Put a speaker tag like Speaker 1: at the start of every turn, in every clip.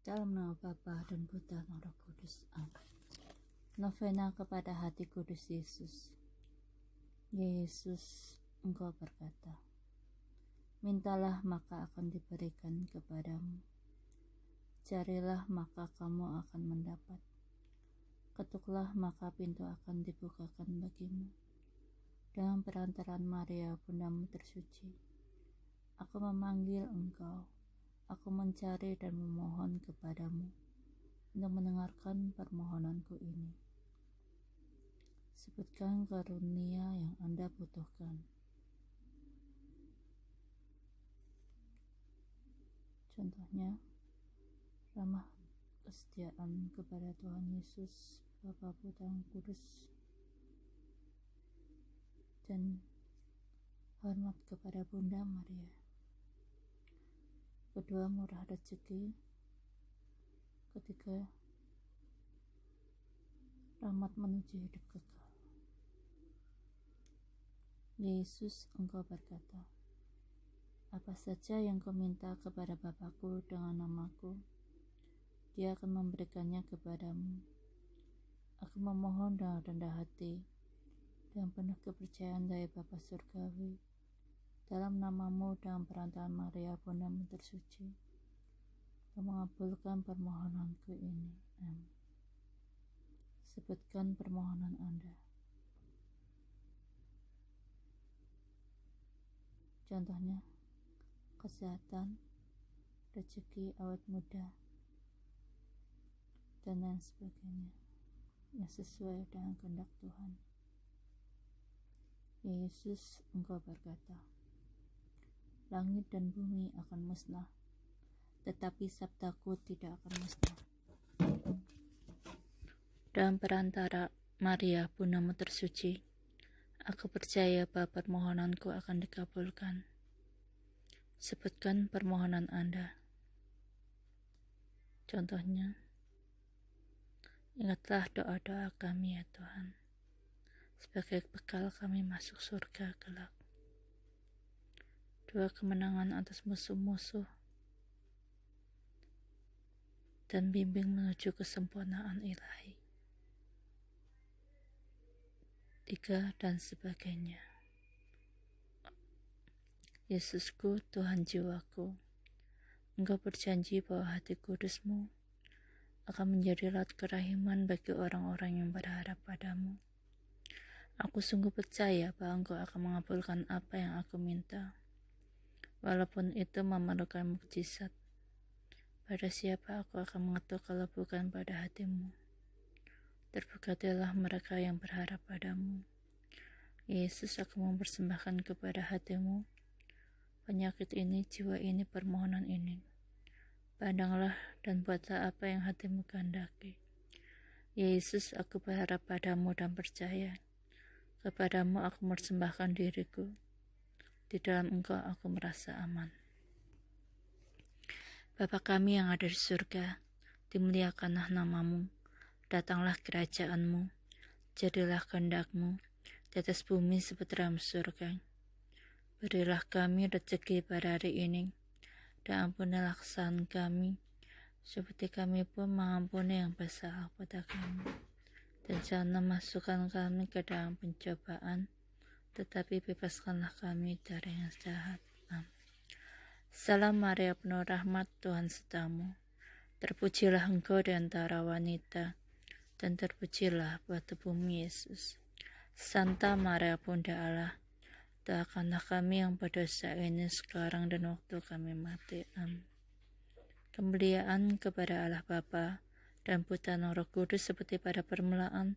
Speaker 1: Dalam nama Bapa dan Putra dan Roh Kudus. Amin. Novena kepada hati kudus Yesus. Yesus, Engkau berkata, mintalah maka akan diberikan kepadamu. Carilah maka kamu akan mendapat. Ketuklah maka pintu akan dibukakan bagimu. Dengan perantaraan Maria Bundamu tersuci, aku memanggil engkau. Aku mencari dan memohon kepadamu untuk mendengarkan permohonanku ini. Sebutkan karunia yang Anda butuhkan. Contohnya, ramah kesetiaan kepada Tuhan Yesus, Bapa, Putra, dan Kudus, dan hormat kepada Bunda Maria. Kedua, murah rezeki ketika rahmat menuju hidup kekal. Yesus, Engkau berkata, apa saja yang kau minta kepada Bapakku dengan namaku, Dia akan memberikannya kepadamu. Aku memohon dengan rendah hati, dengan penuh kepercayaan dari Bapa Surgawi, dalam namamu dengan perantaraan Maria Bundamu tersuci, dan mengabulkan permohonanku ini. Amin. Sebutkan permohonan Anda. Contohnya, kesehatan, rezeki awet muda, dan lain sebagainya yang sesuai dengan kehendak Tuhan. Yesus, Engkau berkata, langit dan bumi akan musnah, tetapi sabdaku tidak akan musnah. Dalam perantara Maria Bundamu tersuci, aku percaya bahwa permohonanku akan dikabulkan. Sebutkan permohonan Anda. Contohnya, ingatlah doa-doa kami ya Tuhan, sebagai bekal kami masuk surga kelak. 2. Kemenangan atas musuh-musuh, dan bimbing menuju kesempurnaan ilahi. 3. Dan sebagainya. Yesusku, Tuhan jiwaku, Engkau berjanji bahwa hati kudus-Mu akan menjadi laut kerahiman bagi orang-orang yang berharap padamu. Aku sungguh percaya bahwa Engkau akan mengabulkan apa yang aku minta, walaupun itu memerlukan mukjizat. Pada siapa aku akan mengetuk kalau bukan pada hati-Mu. Terberkatilah mereka yang berharap padamu. Yesus, aku mempersembahkan kepada hati-Mu penyakit ini, jiwa ini, permohonan ini. Pandanglah dan buatlah apa yang hati-Mu kehendaki. Yesus, aku berharap padamu dan percaya. Kepadamu aku mempersembahkan diriku. Di dalam Engkau aku merasa aman. Bapa kami yang ada di surga, dimuliakanlah namamu, datanglah kerajaan-Mu, jadilah kehendak-Mu, di atas bumi seperti dalam surga. Berilah kami rezeki pada hari ini, dan ampunilah kesalahan kami, seperti kami pun mengampuni yang bersalah pada kami. Dan janganlah masukkan kami ke dalam pencobaan, tetapi bebaskanlah kami dari yang jahat. Amin. Salam Maria, penuh rahmat, Tuhan sertamu. Terpujilah Engkau di antara wanita, dan terpujilah buah tubuhmu Yesus. Santa Maria Bunda Allah, doakanlah kami yang berdosa ini sekarang dan waktu kami mati. Amin. Kemuliaan kepada Allah Bapa dan Putra dan Roh Kudus seperti pada permulaan,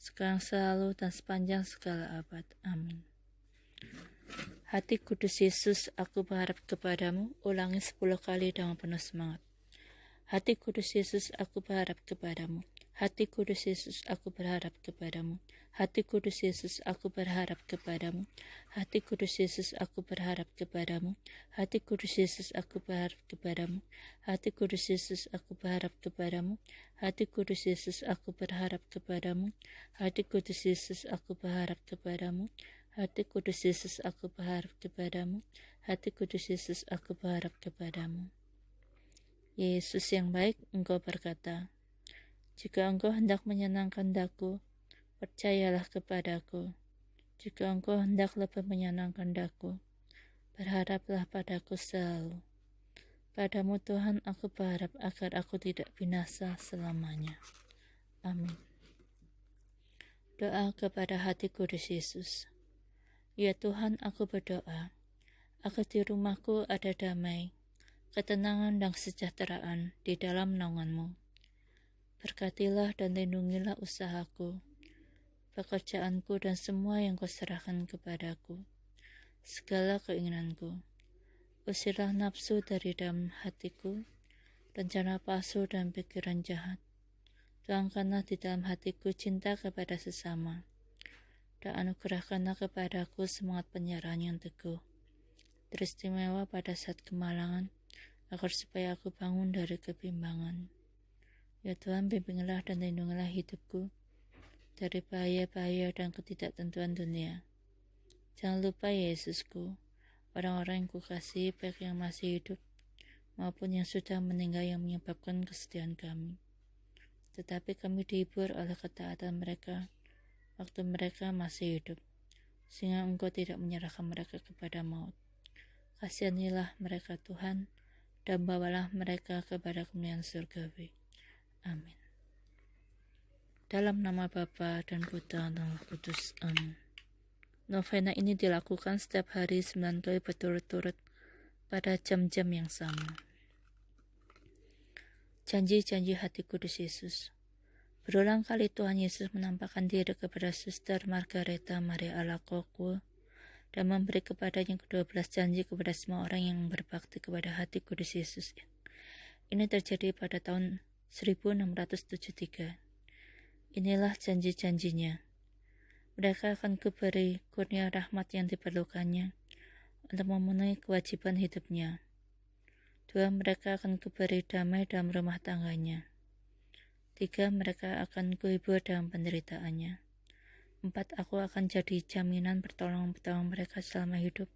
Speaker 1: sekarang selalu dan sepanjang segala abad. Amin. Hati kudus Yesus, aku berharap kepadamu. Ulangi 10 kali dengan penuh semangat. Hati kudus Yesus, aku berharap kepadamu. Hati kudus Yesus, aku berharap kepadamu. Hati kudus Yesus, aku berharap kepadamu. Hati kudus Yesus, aku berharap kepadamu. Hati kudus Yesus, aku berharap kepadamu. Hati kudus Yesus, aku berharap kepadamu. Hati kudus Yesus, aku berharap kepadamu. Hati kudus Yesus, aku berharap kepadamu. Hati kudus Yesus, aku berharap kepadamu. Hati kudus Yesus, aku berharap kepadamu. Yesus yang baik, Engkau berkata, "Jika Engkau hendak menyenangkan daku, percayalah kepadaku. Jika Engkau hendak lebih menyenangkan daku, berharaplah padaku selalu. Padamu Tuhan aku berharap agar aku tidak binasa selamanya." Amin. Doa kepada hati kudus Yesus. Ya Tuhan, aku berdoa agar di rumahku ada damai, ketenangan dan kesejahteraan di dalam naungan-Mu. Berkatilah dan lindungilah usahaku, pekerjaanku dan semua yang Kau serahkan kepadaku, segala keinginanku. Usirlah nafsu dari dalam hatiku, rencana palsu dan pikiran jahat. Tuangkanlah di dalam hatiku cinta kepada sesama, dan anugerahkanlah kepadaku semangat penyerahan yang teguh, teristimewa pada saat kemalangan, agar supaya aku bangun dari kebimbangan. Ya Tuhan, bimbinglah dan lindungilah hidupku dari bahaya-bahaya dan ketidaktentuan dunia. Jangan lupa ya Yesusku, orang-orang yang kukasihi baik yang masih hidup maupun yang sudah meninggal yang menyebabkan kesedihan kami. Tetapi kami dihibur oleh ketaatan mereka waktu mereka masih hidup, sehingga Engkau tidak menyerahkan mereka kepada maut. Kasihanilah mereka Tuhan, dan bawalah mereka kepada kemuliaan surgawi. Amin. Dalam nama Bapa dan Putra dan Roh Kudus. Amin. Novena ini dilakukan setiap hari 9 kali berturut-turut pada jam-jam yang sama. Janji-janji hati kudus Yesus. Berulang kali Tuhan Yesus menampakkan diri kepada Suster Margareta Maria Alacoque dan memberi kepadanya ke-12 janji kepada semua orang yang berbakti kepada hati kudus Yesus. Ini terjadi pada tahun 1673. Inilah janji-janjinya. Mereka akan kuberi kurnia rahmat yang diperlukannya untuk memenuhi kewajiban hidupnya. 2. Mereka akan kuberi damai dalam rumah tangganya. 3. Mereka akan kuhibur dalam penderitaannya. 4. Aku akan jadi jaminan pertolongan mereka selama hidup,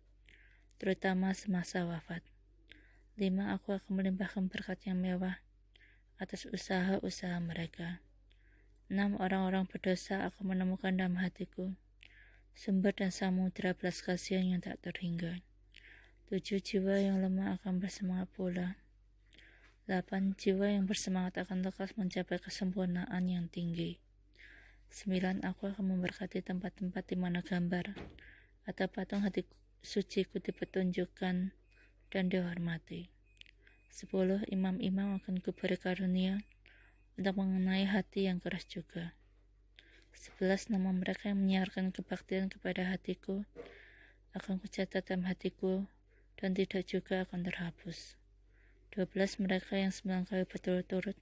Speaker 1: terutama semasa wafat. 5. Aku akan melimpahkan berkat yang mewah atas usaha-usaha mereka. 6. Orang-orang berdosa akan menemukan dalam hatiku sumber dan samudera belas kasihan yang tak terhingga. 7. Jiwa yang lemah akan bersemangat pula. 8. Jiwa yang bersemangat akan lekas mencapai kesempurnaan yang tinggi. 9. Aku akan memberkati tempat-tempat di mana gambar atau patung hati suciku dipertunjukkan dan dihormati. 10. Imam-imam akan kuberi karunia untuk mengenai hati yang keras juga. 11. Nama mereka yang menyiarkan kebaktian kepada hatiku akan kucatat dalam hatiku dan tidak juga akan terhapus. 12. Mereka yang 9 kali berturut-turut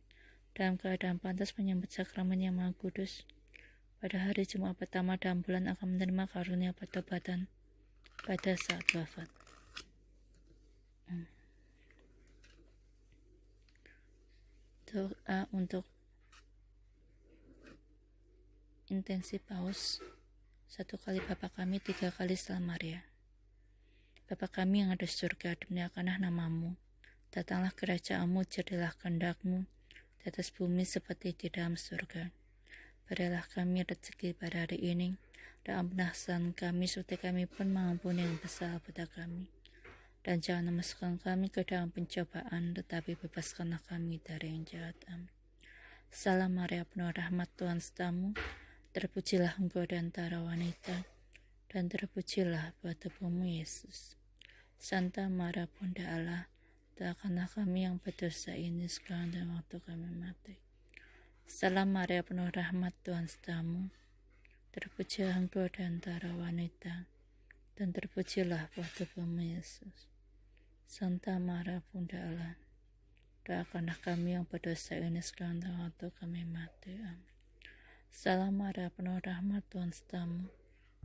Speaker 1: dalam keadaan pantas menyambut sakramen yang Maha Kudus pada hari Jumat pertama dalam bulan akan menerima karunia pertobatan pada saat wafat. Doa untuk intensi paus. 1 kali Bapa kami, 3 kali Salam Maria. Bapa kami yang ada di surga, dimuliakanlah nama-Mu. Datanglah kerajaan-Mu, jadilah kehendak-Mu di atas bumi seperti di dalam surga. Berilah kami rezeki pada hari ini, dan ampunilah kesalahan kami seperti kami pun mengampuni yang bersalah pada kami. Dan jangan memasukkan kami ke dalam pencobaan, tetapi bebaskanlah kami dari yang jahat. Amin. Salam Maria, penuh rahmat, Tuhan sertamu. Terpujilah Engkau di antara wanita, dan terpujilah buah tubuhmu Yesus. Santa Maria Bunda Allah, doakanlah kami yang berdosa ini sekarang dan waktu kami mati. Salam Maria, penuh rahmat, Tuhan sertamu. Terpujilah Engkau di antara wanita, dan terpujilah buah tubuhmu Yesus. Santa Maria Bunda Allah, doakanlah kami yang berdosa ini sekarang dan waktu kami mati. Amin. Salam Maria, penuh rahmat, Tuhan sertamu.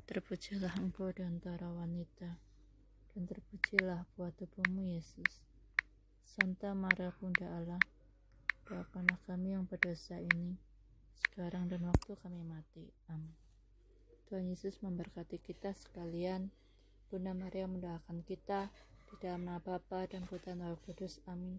Speaker 1: Terpujilah Engkau di antara wanita, dan terpujilah buah tubuhmu Yesus. Santa Maria Bunda Allah, doakanlah kami yang berdosa ini sekarang dan waktu kami mati. Amin. Tuhan Yesus memberkati kita sekalian. Bunda Maria mendoakan kita di dalam nama Bapa dan Putra dan Roh Kudus. Amin.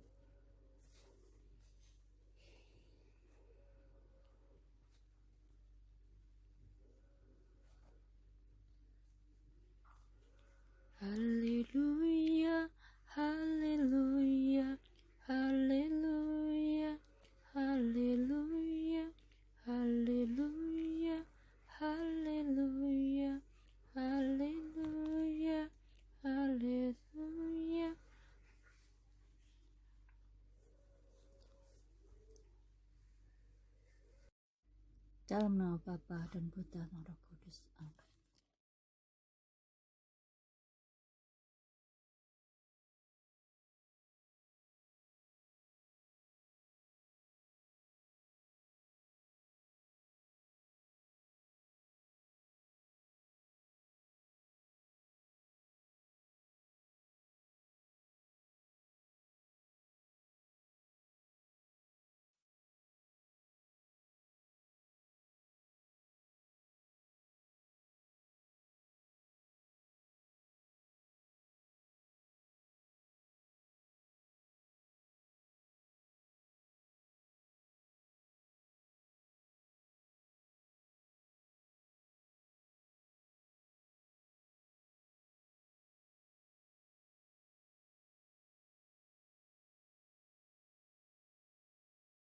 Speaker 1: Dalam nama Bapa dan Putra dan Roh Kudus. Amin.